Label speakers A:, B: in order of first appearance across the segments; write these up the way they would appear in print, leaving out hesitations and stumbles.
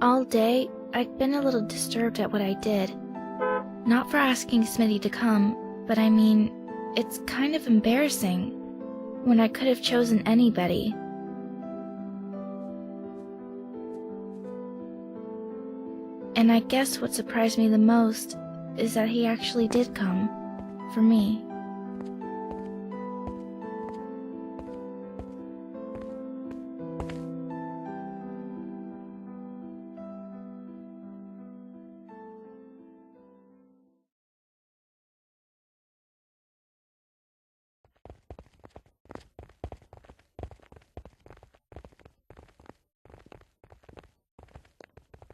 A: All day, I'd been a little disturbed at what I did. Not for asking Smitty to come, but I mean, it's kind of embarrassing when I could have chosen anybody. And I guess what surprised me the most is that he actually did come, for me.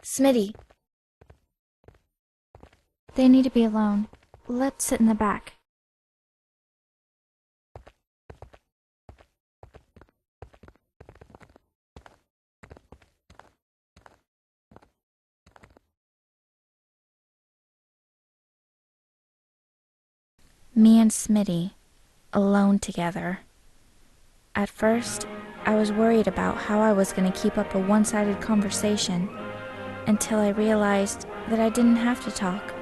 A: Smitty.
B: They need to be alone. Let's sit in the back. Me and Smitty, alone together. At first, I was worried about how I was going to keep up a one-sided conversation, until I realized that I didn't have to talk.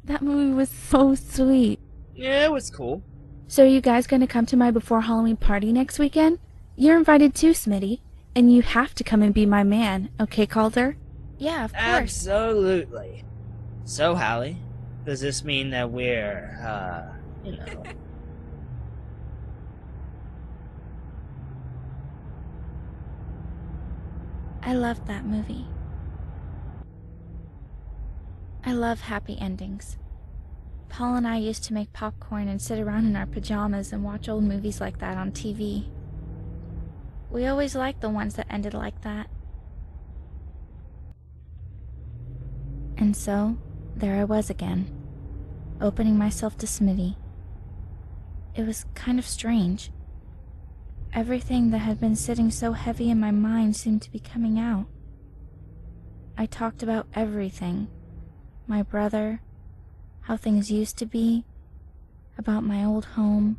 B: That movie was so sweet.
C: Yeah, it was cool.
B: So are you guys going to come to my before Halloween party next weekend? You're invited too, Smitty. And you have to come and be my man, okay, Caulder?
A: Yeah, of course.
C: Absolutely. So, Hally, does this mean that we're,
B: I loved that movie. I love happy endings. Paul and I used to make popcorn and sit around in our pajamas and watch old movies like that on TV. We always liked the ones that ended like that. And so, there I was again, opening myself to Smitty. It was kind of strange. Everything that had been sitting so heavy in my mind seemed to be coming out. I talked about everything. My brother, how things used to be, about my old home,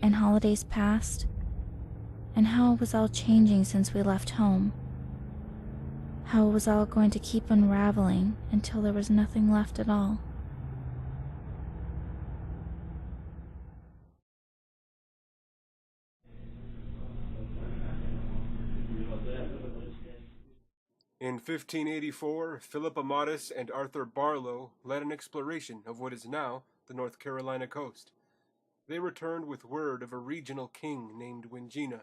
B: and holidays past, and how it was all changing since we left home. How it was all going to keep unraveling until there was nothing left at all.
D: In 1584, Philip Amadis and Arthur Barlow led an exploration of what is now the North Carolina coast. They returned with word of a regional king named Wingina.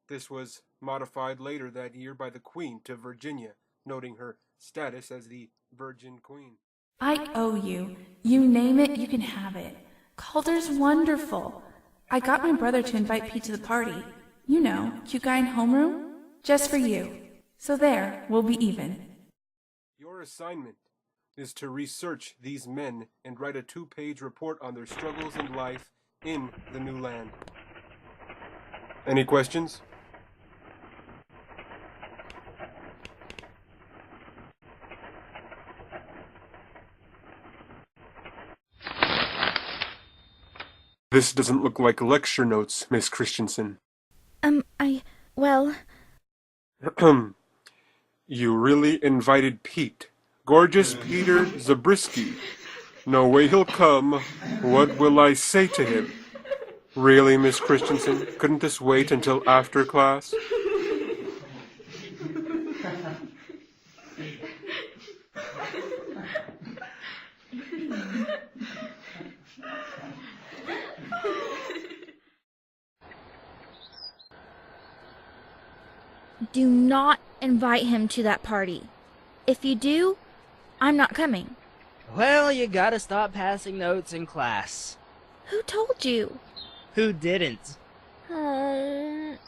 D: This was modified later that year by the Queen to Virginia, noting her status as the Virgin Queen.
E: I owe you. You name it, you can have it. Caulder's wonderful. I got my brother to invite Pete to the party. You know, cute guy in homeroom? Just for you. So there, we'll be even.
D: Your assignment is to research these men and write a 2-page report on their struggles in life in the new land. Any questions? This doesn't look like lecture notes, Miss Christensen.
A: Well...
D: You really invited Pete. Gorgeous Peter Zabriskie. No way he'll come. What will I say to him? Really, Miss Christensen? Couldn't this wait until after class?
A: Do not invite him to that party. If you do, I'm not coming.
C: Well, you gotta stop passing notes in class.
A: Who told you?
C: Who didn't?
A: I'm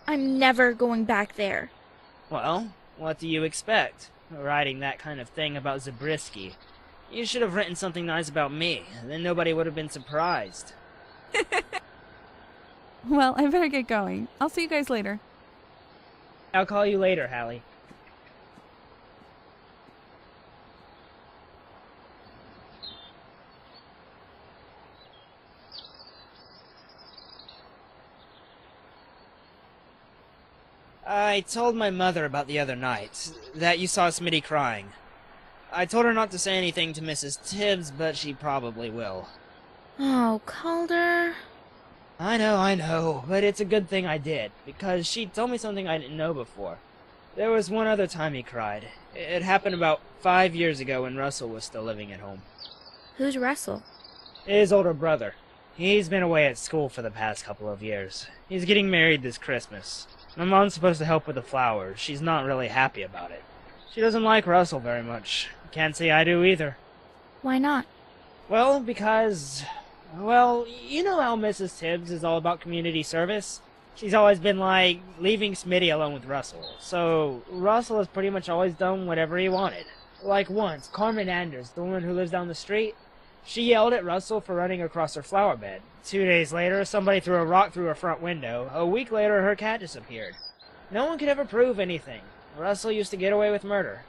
A: never going back there.
C: Well, what do you expect? Writing that kind of thing about Zabriskie. You should have written something nice about me, then nobody would have been surprised.
E: Well, I better get going. I'll see you guys later.
C: I'll call you later, Hally. I told my mother about the other night, that you saw Smitty crying. I told her not to say anything to Mrs. Tibbs, but she probably will.
A: Oh, Caulder.
C: I know, but it's a good thing I did, because she told me something I didn't know before. There was one other time he cried. It happened about 5 years ago when Russell was still living at home.
A: Who's Russell?
C: His older brother. He's been away at school for the past couple of years. He's getting married this Christmas. My mom's supposed to help with the flowers. She's not really happy about it. She doesn't like Russell very much. Can't say I do either.
A: Why not?
C: Well, because... Well, you know how Mrs. Tibbs is all about community service? She's always been like, leaving Smitty alone with Russell. So, Russell has pretty much always done whatever he wanted. Like once, Carmen Anders, the woman who lives down the street, she yelled at Russell for running across her flower bed. 2 days later, somebody threw a rock through her front window. A week later, her cat disappeared. No one could ever prove anything. Russell used to get away with murder.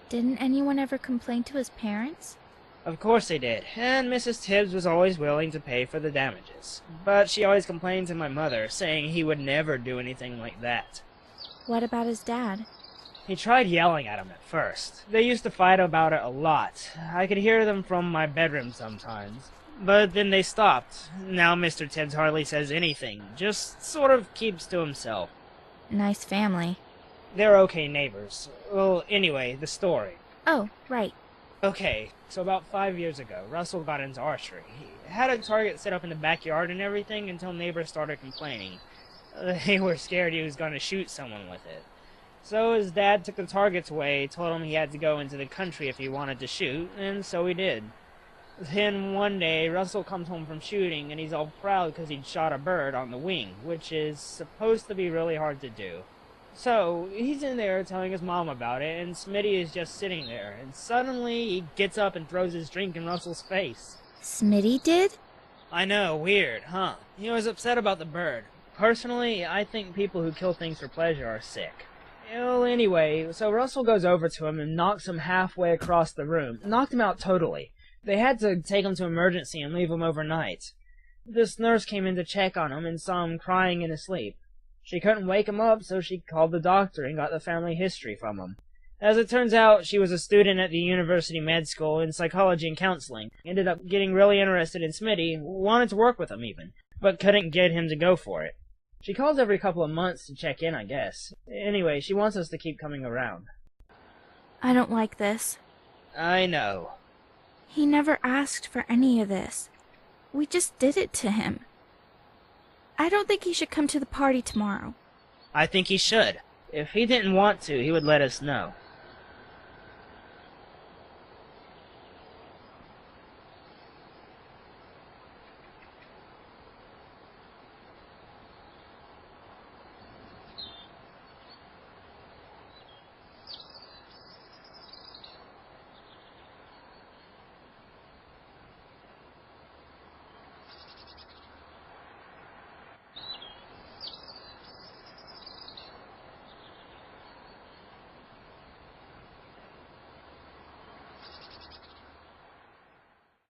A: Didn't anyone ever complain to his parents?
C: Of course they did, and Mrs. Tibbs was always willing to pay for the damages. But she always complained to my mother, saying he would never do anything like that.
A: What about his dad?
C: He tried yelling at him at first. They used to fight about it a lot. I could hear them from my bedroom sometimes. But then they stopped. Now Mr. Tibbs hardly says anything, just sort of keeps to himself.
A: Nice family.
C: They're okay neighbors. Well, anyway, the story.
A: Oh, right.
C: Okay, so about 5 years ago, Russell got into archery. He had a target set up in the backyard and everything until neighbors started complaining. They were scared he was going to shoot someone with it. So his dad took the targets away, told him he had to go into the country if he wanted to shoot, and so he did. Then one day, Russell comes home from shooting, and he's all proud because he'd shot a bird on the wing, which is supposed to be really hard to do. So, he's in there telling his mom about it, and Smitty is just sitting there, and suddenly he gets up and throws his drink in Russell's face.
A: Smitty did?
C: I know, weird, huh? He was upset about the bird. Personally, I think people who kill things for pleasure are sick. Well, anyway, so Russell goes over to him and knocks him halfway across the room. Knocked him out totally. They had to take him to emergency and leave him overnight. This nurse came in to check on him and saw him crying in his sleep. She couldn't wake him up, so she called the doctor and got the family history from him. As it turns out, she was a student at the university med school in psychology and counseling. Ended up getting really interested in Smitty, wanted to work with him even, but couldn't get him to go for it. She calls every couple of months to check in, I guess. Anyway, she wants us to keep coming around.
A: I don't like this.
C: I know.
A: He never asked for any of this. We just did it to him. I don't think he should come to the party tomorrow.
C: I think he should. If he didn't want to, he would let us know.